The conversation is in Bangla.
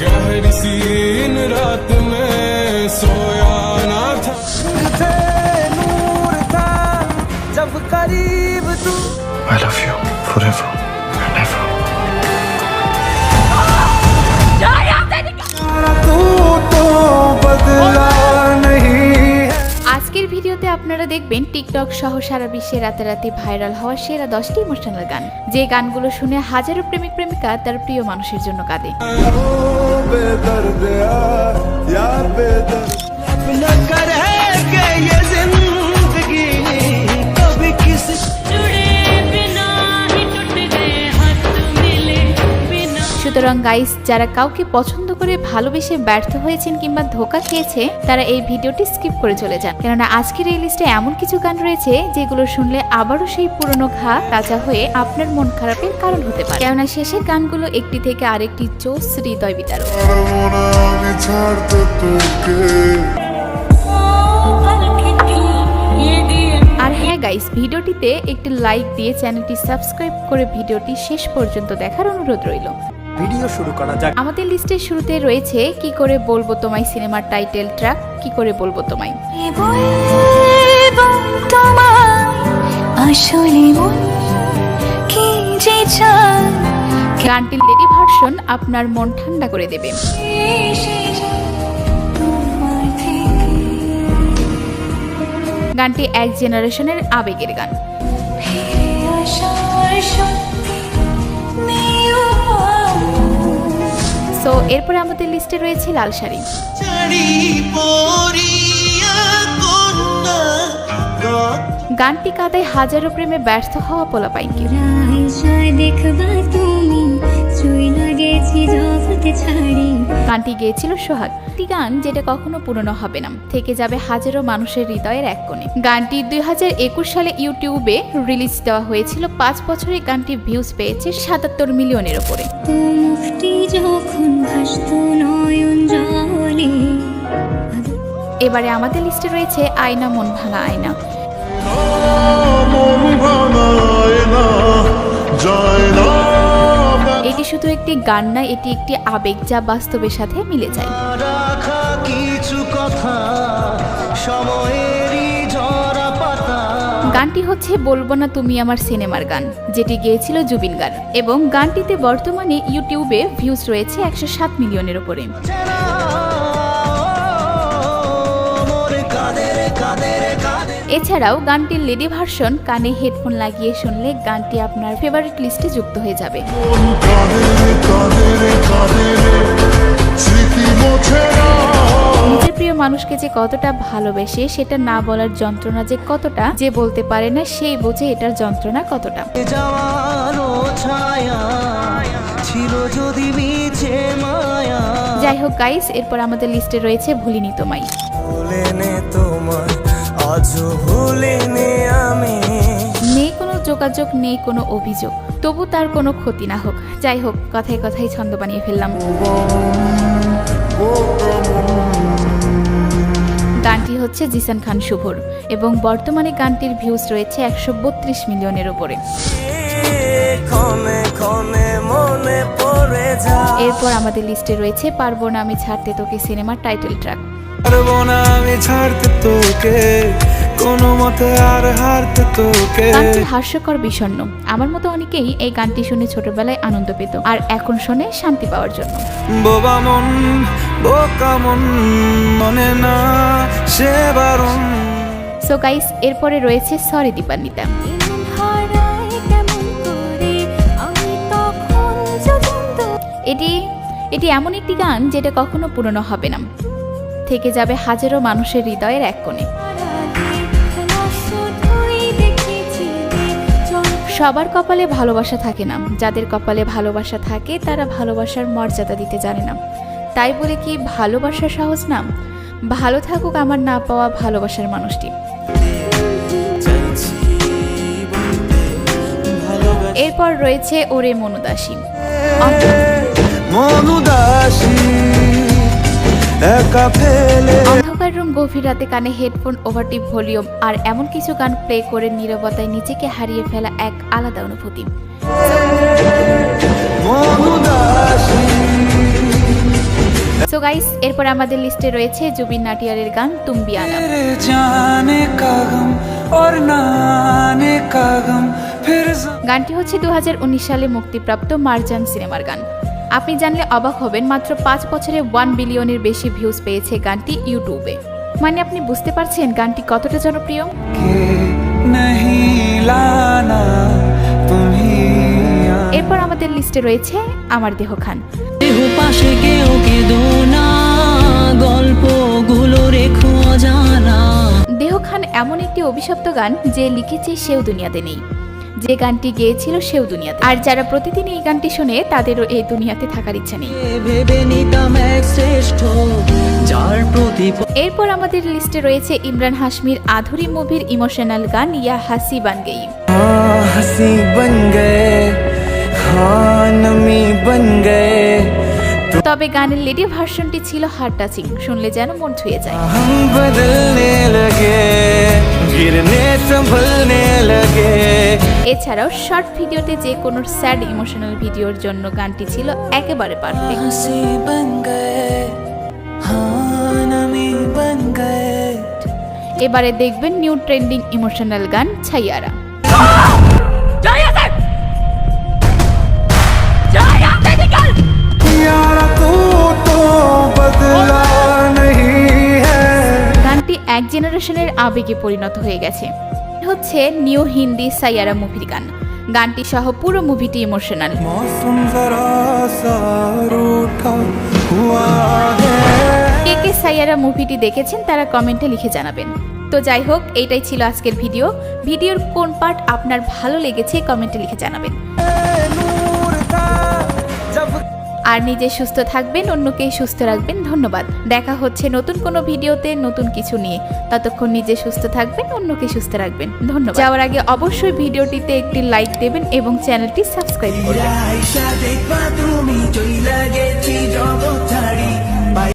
गहरी सी इन रात में सोया ना था नूर था जब करीब तू I love you forever and ever. तू तो बदला नहीं আজকের ভিডিওতে আপনারা দেখবেন টিকটক সহ সারা বিশ্বে রাতারাতি ভাইরাল হওয়া সেরা 10টি ইমোশনাল গান, যে গানগুলো শুনে হাজারো প্রেমিক প্রেমিকা তার প্রিয় মানুষের জন্য কাঁদে। সুতরাং গাইস, যারা কাউকে পছন্দ করে ভালোবেসে ব্যর্থ হয়েছেন কিংবা ধোঁকা খেয়েছে, তারা এই ভিডিওটি স্কিপ করে চলে যান, কেননা আজকের এই লিস্টে এমন কিছু গান রয়েছে যেগুলো শুনলে আবারও সেই পুরনো ঘা তাজা হয়ে আপনার মন খারাপের কারণ হতে পারে, কেননা শেষের গানগুলো একটি থেকে আরেকটি জোস হৃদয় বিতারক। আর হ্যাঁ গাইস, ভিডিওটিতে একটি লাইক দিয়ে চ্যানেলটি সাবস্ক্রাইব করে ভিডিওটি শেষ পর্যন্ত দেখার অনুরোধ রইল। ভিডিও শুরু করা যাক। আমাদের লিস্টের শুরুতে রয়েছে কি করে বলবো তোমায় সিনেমার টাইটেল ট্র্যাক কি করে বলবো তোমায়। গানটির লেডি ভার্সন আপনার মন ঠান্ডা করে দেবে। গানটি এক জেনারেশনের আবেগের গান। সো এরপরে আমাদের লিস্টে রয়েছে লাল শাড়ি। গানটি কাঁদায় হাজারো প্রেমে ব্যর্থ হওয়া পোলাপাইনকে। গানটি গেয়েছিল সোহাগ। একটি গান যেটা কখনো পুরনো হবে না, থেকে যাবে হাজারো মানুষের হৃদয়ের এক কোণে। গানটি 2021 সালে ইউটিউবে রিলিজ দেওয়া হয়েছিল। 5 বছরে গানটি ভিউজ পেয়েছে 77 মিলিয়নের উপরে। এবারে আমাদের লিস্টে রয়েছে আয়না মন ভাঙা আয়না। এটি শুধু একটি গান না, এটি একটি আবেগ যা বাস্তবের সাথে মিলে যায়। গানটি হচ্ছে বলবো না তুমি আমার সিনেমার গান, যেটি গেয়েছিল জুবিন গার্গ, এবং গানটিতে বর্তমানে ইউটিউবে ভিউজ রয়েছে 107 মিলিয়নের উপরে। এছাড়াও গানটির লেডি ভার্সন কানে হেডফোন লাগিয়ে শুনলে গানটি আপনার ফেভারিট লিস্টে যুক্ত হয়ে যাবে। নিজের প্রিয় মানুষকে যে কতটা ভালোবেসে সেটা না বলার যন্ত্রণা যে কতটা, যে বলতে পারে না সেই বোঝে এটার যন্ত্রণা কতটা। যাই হোক গাইস, এরপর আমাদের লিস্টে রয়েছে ভুলিনি তোমায়। নেই কোনো যোগাযোগ, নেই কোনো অভিযোগ, তবু তার কোনো ক্ষতি না হোক। যাই হোক, কথায় কথায় ছন্দ বানিয়ে ফেললাম। গানটি হচ্ছে জিসান খান শুভর, এবং বর্তমানে গানটির ভিউজ রয়েছে 132 মিলিয়নের উপরে। এরপর আমাদের লিস্টে রয়েছে পারবো না আমি ছাড়তে তোকে সিনেমার টাইটেল ট্র্যাক। পারবো না আমি ছাড়তে তোকে কোনো মতে আর হারতে তোকে। গানটি হাস্যকর বিষণ্ণ। আমার মতো অনেকেই এই গানটি শুনে ছোটবেলায় আনন্দ পেত, আর এখন শুনে শান্তি পাওয়ার জন্য। বোবা মন বোকা মন মনে না সে বারণ। সো গাইস, এরপরে রয়েছে সরি দীপান্বিতা। এটি এমন একটি গান যেটা কখনো পুরনো হবে না, থেকে যাবে হাজারো মানুষের হৃদয়ের এক কোণে। সবার কপালে ভালোবাসা থাকে না, যাদের কপালে ভালোবাসা থাকে তারা ভালোবাসার মর্যাদা দিতে জানে না। তাই বলে কি ভালোবাসা সহজ না? ভালো থাকুক আমার না পাওয়া ভালোবাসার মানুষটি। এরপর রয়েছে ওরে মনুদাসী। অন্ধকার রুম, গভীর রাতে কানে হেডফোন, ওভারটিপ ভলিউম আর এমন কিছু গান প্লে করে নীরবতায় নিজেকে হারিয়ে ফেলা এক আলাদা অনুভূতি। সো গাইস, এরপর আমাদের লিস্টে রয়েছে জুবিন নাটিয়ারের গান তুম ভি আনা। तेरे जाने का गम और ना आने का गम फिर গানটি হচ্ছে 2019 সালে মুক্তিপ্রাপ্ত মারজান সিনেমার গান। আপনি জানলে অবাক হবেন, মাত্র 5 বছরে 1 বিলিয়নের বেশি ভিউজ পেয়েছে গানটি ইউটিউবে। মানে আপনি বুঝতে পারছেন গানটি কতটা জনপ্রিয়। के नहीं लाना तुम्ही এরপর আমাদের লিস্টে রয়েছে আমার দেহ খান। দেহ পাশে কেউ কেঁদো না, গল্পগুলো রেখো অজানা। দেহ খান এমন একটি অভিশপ্ত গান যে লিখেছে সেও দুনিয়াতে নেই, যে গানটি গেয়েছিল সেও দুনিয়াতে। আর যারা প্রতিদিন এই গানটি শোনে তাদেরও এই দুনিয়াতে থাকার ইচ্ছা নেই। ভেবে নিতাম এক শ্রেষ্ঠ, যার প্রতি এরপর আমাদের লিস্টে রয়েছে ইমরান হাশমির আধুরি মুভির ইমোশনাল গান ইয়া হাসি বান গই। हाँ हंसी बन गए हाँ नमी बन गए তবে গানের লেডি ভার্সনটি ছিল হার্ট টাচিং, শুনলে যেন মন ছুঁয়ে যায়। हम बदलने लगे गिरने संभलने लगे এছাড়াও শর্ট ভিডিওতে যে কোনো স্যাড ইমোশনাল ভিডিওর জন্য গানটি ছিল একেবারে পারফেক্ট। हंसी बन गए हाँ नमी बन गए এবারে দেখবেন নিউ ট্রেন্ডিং ইমোশনাল গান ছাইয়ারা। यारा तू तो बदला नहीं है গানটি এক জেনারেশনের আবেগে পরিণত হয়ে গেছে। হচ্ছে নিউ হিন্দি সাইয়ারা মুভির গান। গানটি সহ পুরো মুভিটি ইমোশনাল। मौसम जरा सा रूठा हुआ है কে কে সাইয়ারা মুভিটি দেখেছেন তারা কমেন্টে লিখে জানাবেন। তো যাই হোক, এইটাই ছিল আজকের ভিডিওর কোন পার্ট আপনার ভালো লেগেছে কমেন্টে লিখে জানাবেন। नूर था जब আর নিজে সুস্থ থাকবেন, অন্যকে সুস্থ রাখবেন। ধন্যবাদ। দেখা হচ্ছে নতুন কোনো ভিডিওতে নতুন কিছু নিয়ে। ততক্ষণ নিজে সুস্থ থাকবেন, অন্যকে সুস্থ রাখবেন। ধন্যবাদ। যাওয়ার আগে অবশ্যই ভিডিওটিতে একটি লাইক দেবেন এবং চ্যানেলটি সাবস্ক্রাইব করবেন। আয়শা দেখবা তুমি চইলা গেছি জগৎ ছাড়ি